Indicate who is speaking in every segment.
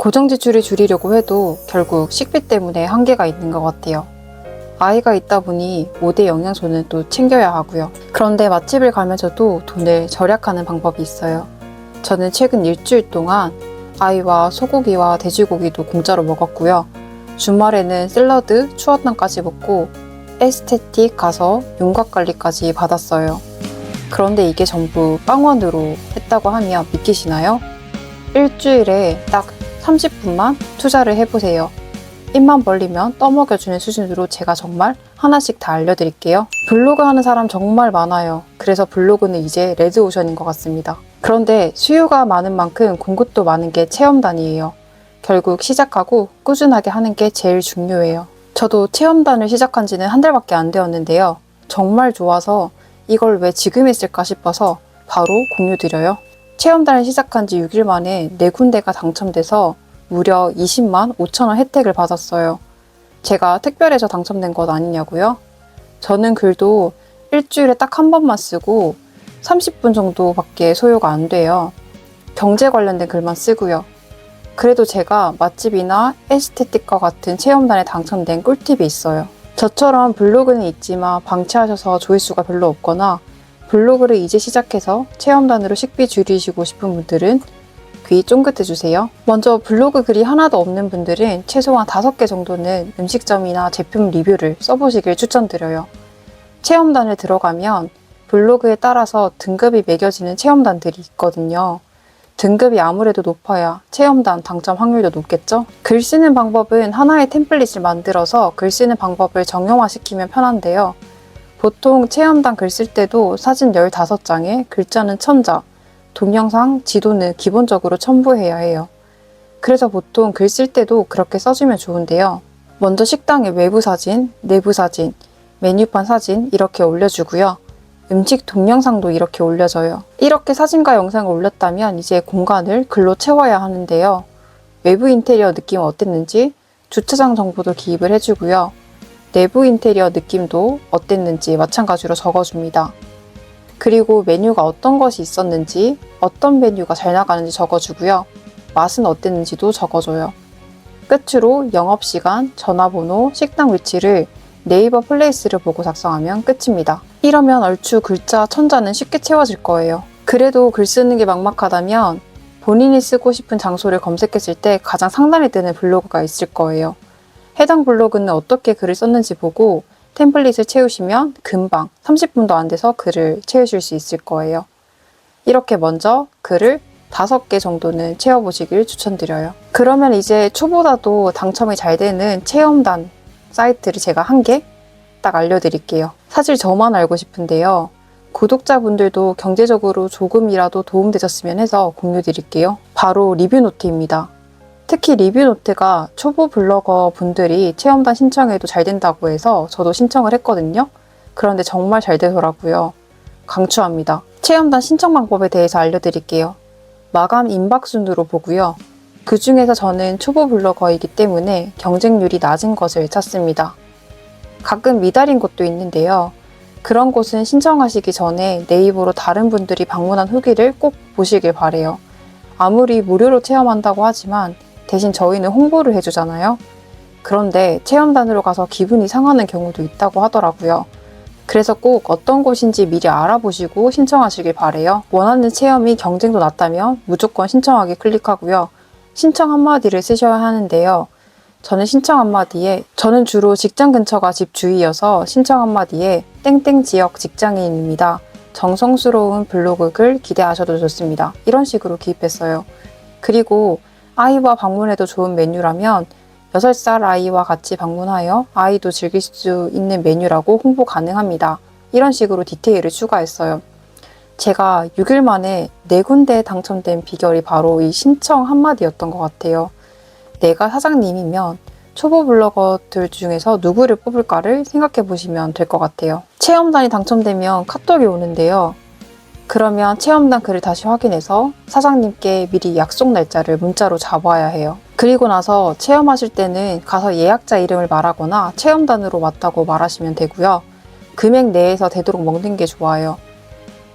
Speaker 1: 고정 지출을 줄이려고 해도 결국 식비 때문에 한계가 있는 것 같아요. 아이가 있다 보니 5대 영양소는 또 챙겨야 하고요. 그런데 맛집을 가면서도 돈을 절약하는 방법이 있어요. 저는 최근 일주일 동안 아이와 소고기와 돼지고기도 공짜로 먹었고요. 주말에는 샐러드, 추어탕까지 먹고 에스테틱 가서 윤곽관리까지 받았어요. 그런데 이게 전부 빵원으로 했다고 하면 믿기시나요? 일주일에 딱 30분만 투자를 해보세요. 입만 벌리면 떠먹여주는 수준으로 제가 정말 하나씩 다 알려드릴게요. 블로그 하는 사람 정말 많아요. 그래서 블로그는 이제 레드오션인 것 같습니다. 그런데 수요가 많은 만큼 공급도 많은 게 체험단이에요. 결국 시작하고 꾸준하게 하는 게 제일 중요해요. 저도 체험단을 시작한 지는 한 달밖에 안 되었는데요. 정말 좋아서 이걸 왜 지금 했을까 싶어서 바로 공유드려요. 체험단을 시작한 지 6일 만에 4군데가 당첨돼서 무려 20만 5천 원 혜택을 받았어요. 제가 특별해서 당첨된 것 아니냐고요? 저는 글도 일주일에 딱 한 번만 쓰고 30분 정도밖에 소요가 안 돼요. 경제 관련된 글만 쓰고요. 그래도 제가 맛집이나 에스테틱과 같은 체험단에 당첨된 꿀팁이 있어요. 저처럼 블로그는 있지만 방치하셔서 조회수가 별로 없거나 블로그를 이제 시작해서 체험단으로 식비 줄이시고 싶은 분들은 귀 쫑긋해주세요. 먼저 블로그 글이 하나도 없는 분들은 최소한 5개 정도는 음식점이나 제품 리뷰를 써보시길 추천드려요. 체험단에 들어가면 블로그에 따라서 등급이 매겨지는 체험단들이 있거든요. 등급이 아무래도 높아야 체험단 당첨 확률도 높겠죠? 글 쓰는 방법은 하나의 템플릿을 만들어서 글 쓰는 방법을 정형화시키면 편한데요. 보통 체험단 글 쓸 때도 사진 15장에 글자는 1000자, 동영상, 지도는 기본적으로 첨부해야 해요. 그래서 보통 글 쓸 때도 그렇게 써주면 좋은데요. 먼저 식당의 외부 사진, 내부 사진, 메뉴판 사진 이렇게 올려주고요. 음식 동영상도 이렇게 올려줘요. 이렇게 사진과 영상을 올렸다면 이제 공간을 글로 채워야 하는데요. 외부 인테리어 느낌 어땠는지 주차장 정보도 기입을 해주고요. 내부 인테리어 느낌도 어땠는지 마찬가지로 적어줍니다. 그리고 메뉴가 어떤 것이 있었는지, 어떤 메뉴가 잘 나가는지 적어주고요. 맛은 어땠는지도 적어줘요. 끝으로 영업시간, 전화번호, 식당 위치를 네이버 플레이스를 보고 작성하면 끝입니다. 이러면 얼추 글자 1000자는 쉽게 채워질 거예요. 그래도 글 쓰는 게 막막하다면 본인이 쓰고 싶은 장소를 검색했을 때 가장 상단에 뜨는 블로그가 있을 거예요. 해당 블로그는 어떻게 글을 썼는지 보고 템플릿을 채우시면 금방 30분도 안 돼서 글을 채우실 수 있을 거예요. 이렇게 먼저 글을 5개 정도는 채워보시길 추천드려요. 그러면 이제 초보자도 당첨이 잘 되는 체험단 사이트를 제가 한 개 딱 알려드릴게요. 사실 저만 알고 싶은데요. 구독자분들도 경제적으로 조금이라도 도움되셨으면 해서 공유드릴게요. 바로 리뷰노트입니다. 특히 리뷰노트가 초보 블로거 분들이 체험단 신청해도 잘 된다고 해서 저도 신청을 했거든요. 그런데 정말 잘 되더라고요. 강추합니다. 체험단 신청 방법에 대해서 알려드릴게요. 마감 임박 순으로 보고요. 그 중에서 저는 초보 블로거이기 때문에 경쟁률이 낮은 것을 찾습니다. 가끔 미달인 곳도 있는데요. 그런 곳은 신청하시기 전에 네이버로 다른 분들이 방문한 후기를 꼭 보시길 바래요. 아무리 무료로 체험한다고 하지만 대신 저희는 홍보를 해주잖아요. 그런데 체험단으로 가서 기분이 상하는 경우도 있다고 하더라고요. 그래서 꼭 어떤 곳인지 미리 알아보시고 신청하시길 바래요. 원하는 체험이 경쟁도 낮다면 무조건 신청하기 클릭하고요. 신청 한마디를 쓰셔야 하는데요. 저는 주로 직장 근처가 집 주위여서 신청 한마디에 땡땡 지역 직장인입니다. 정성스러운 블로그 글 기대하셔도 좋습니다. 이런 식으로 기입했어요. 그리고 아이와 방문해도 좋은 메뉴라면 6살 아이와 같이 방문하여 아이도 즐길 수 있는 메뉴라고 홍보 가능합니다. 이런 식으로 디테일을 추가했어요. 제가 6일 만에 4군데에 당첨된 비결이 바로 이 신청 한마디였던 것 같아요. 내가 사장님이면 초보 블로거들 중에서 누구를 뽑을까를 생각해 보시면 될 것 같아요. 체험단이 당첨되면 카톡이 오는데요. 그러면 체험단 글을 다시 확인해서 사장님께 미리 약속 날짜를 문자로 잡아야 해요. 그리고 나서 체험하실 때는 가서 예약자 이름을 말하거나 체험단으로 왔다고 말하시면 되고요. 금액 내에서 되도록 먹는 게 좋아요.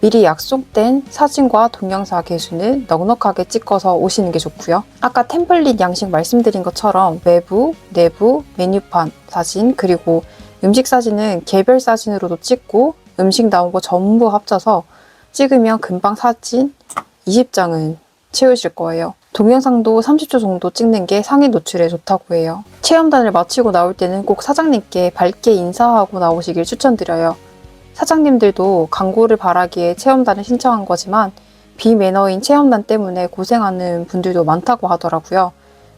Speaker 1: 미리 약속된 사진과 동영상 개수는 넉넉하게 찍어서 오시는 게 좋고요. 아까 템플릿 양식 말씀드린 것처럼 외부, 내부, 메뉴판 사진, 그리고 음식 사진은 개별 사진으로도 찍고 음식 나온 거 전부 합쳐서 찍으면 금방 사진 20장은 채우실 거예요. 동영상도 30초 정도 찍는 게 상위 노출에 좋다고 해요. 체험단을 마치고 나올 때는 꼭 사장님께 밝게 인사하고 나오시길 추천드려요. 사장님들도 광고를 바라기에 체험단을 신청한 거지만 비매너인 체험단 때문에 고생하는 분들도 많다고 하더라고요.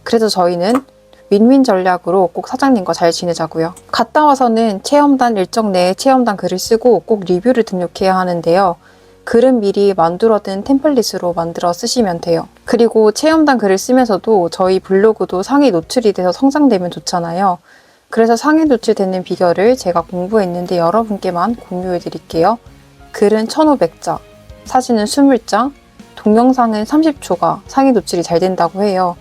Speaker 1: 그래서 저희는 윈윈 전략으로 꼭 사장님과 잘 지내자고요. 갔다 와서는 체험단 일정 내에 체험단 글을 쓰고 꼭 리뷰를 등록해야 하는데요. 글은 미리 만들어둔 템플릿으로 만들어 쓰시면 돼요. 그리고 체험단 글을 쓰면서도 저희 블로그도 상위 노출이 돼서 성장되면 좋잖아요. 그래서 상위 노출되는 비결을 제가 공부했는데 여러분께만 공유해 드릴게요. 글은 1500자, 사진은 20장, 동영상은 30초가 상위 노출이 잘 된다고 해요.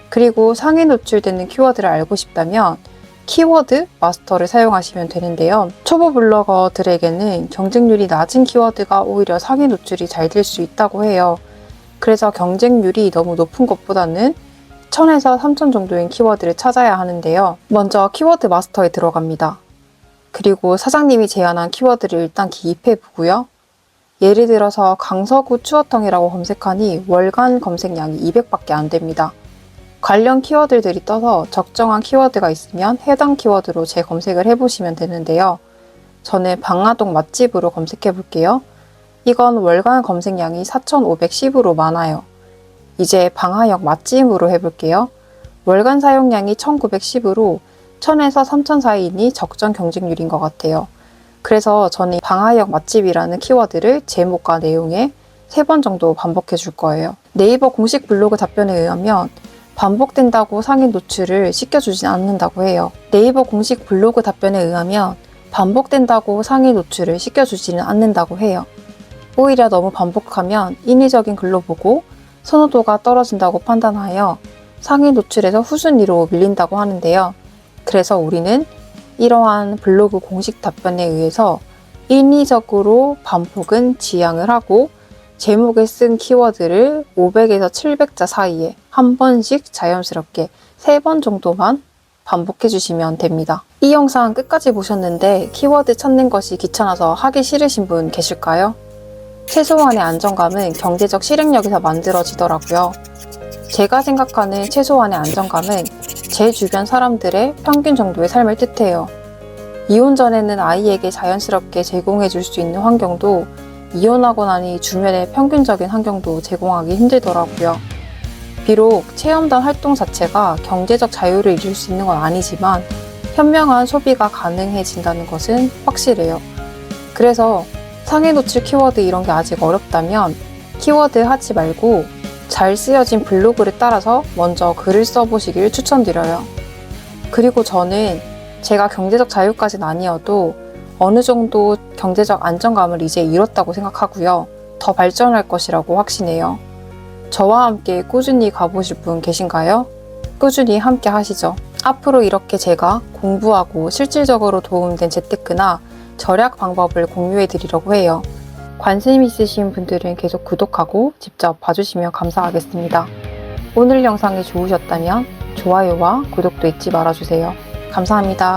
Speaker 1: 그리고 상위 노출되는 키워드를 알고 싶다면 키워드 마스터를 사용하시면 되는데요. 초보 블로거들에게는 경쟁률이 낮은 키워드가 오히려 상위 노출이 잘 될 수 있다고 해요. 그래서 경쟁률이 너무 높은 것보다는 1000에서 3000 정도인 키워드를 찾아야 하는데요. 먼저 키워드 마스터에 들어갑니다. 그리고 사장님이 제안한 키워드를 일단 기입해 보고요. 예를 들어서 강서구 추어탕이라고 검색하니 월간 검색량이 200밖에 안 됩니다. 관련 키워드들이 떠서 적정한 키워드가 있으면 해당 키워드로 재검색을 해보시면 되는데요. 저는 방화동 맛집으로 검색해 볼게요. 이건 월간 검색량이 4510으로 많아요. 이제 방화역 맛집으로 해볼게요. 월간 사용량이 1910으로 1000에서 3000 사이이니 적정 경쟁률인 것 같아요. 그래서 저는 방화역 맛집이라는 키워드를 제목과 내용에 3번 정도 반복해 줄 거예요. 네이버 공식 블로그 답변에 의하면 반복된다고 상위 노출을 시켜주진 않는다고 해요. 네이버 공식 블로그 답변에 의하면 반복된다고 상위 노출을 시켜주지는 않는다고 해요. 오히려 너무 반복하면 인위적인 글로 보고 선호도가 떨어진다고 판단하여 상위 노출에서 후순위로 밀린다고 하는데요. 그래서 우리는 이러한 블로그 공식 답변에 의해서 인위적으로 반복은 지양을 하고 제목에 쓴 키워드를 500에서 700자 사이에 한 번씩 자연스럽게 3번 정도만 반복해 주시면 됩니다. 이 영상 끝까지 보셨는데 키워드 찾는 것이 귀찮아서 하기 싫으신 분 계실까요? 최소한의 안정감은 경제적 실행력에서 만들어지더라고요. 제가 생각하는 최소한의 안정감은 제 주변 사람들의 평균 정도의 삶을 뜻해요. 이혼 전에는 아이에게 자연스럽게 제공해 줄 수 있는 환경도 이혼하고 나니 주변의 평균적인 환경도 제공하기 힘들더라고요. 비록 체험단 활동 자체가 경제적 자유를 이룰 수 있는 건 아니지만 현명한 소비가 가능해진다는 것은 확실해요. 그래서 상위 노출 키워드 이런 게 아직 어렵다면 키워드 하지 말고 잘 쓰여진 블로그를 따라서 먼저 글을 써보시길 추천드려요. 그리고 저는 제가 경제적 자유까지는 아니어도 어느 정도 경제적 안정감을 이제 이뤘다고 생각하고요. 더 발전할 것이라고 확신해요. 저와 함께 꾸준히 가보실 분 계신가요? 꾸준히 함께 하시죠. 앞으로 이렇게 제가 공부하고 실질적으로 도움된 재테크나 절약 방법을 공유해 드리려고 해요. 관심 있으신 분들은 계속 구독하고 직접 봐주시면 감사하겠습니다. 오늘 영상이 좋으셨다면 좋아요와 구독도 잊지 말아주세요. 감사합니다.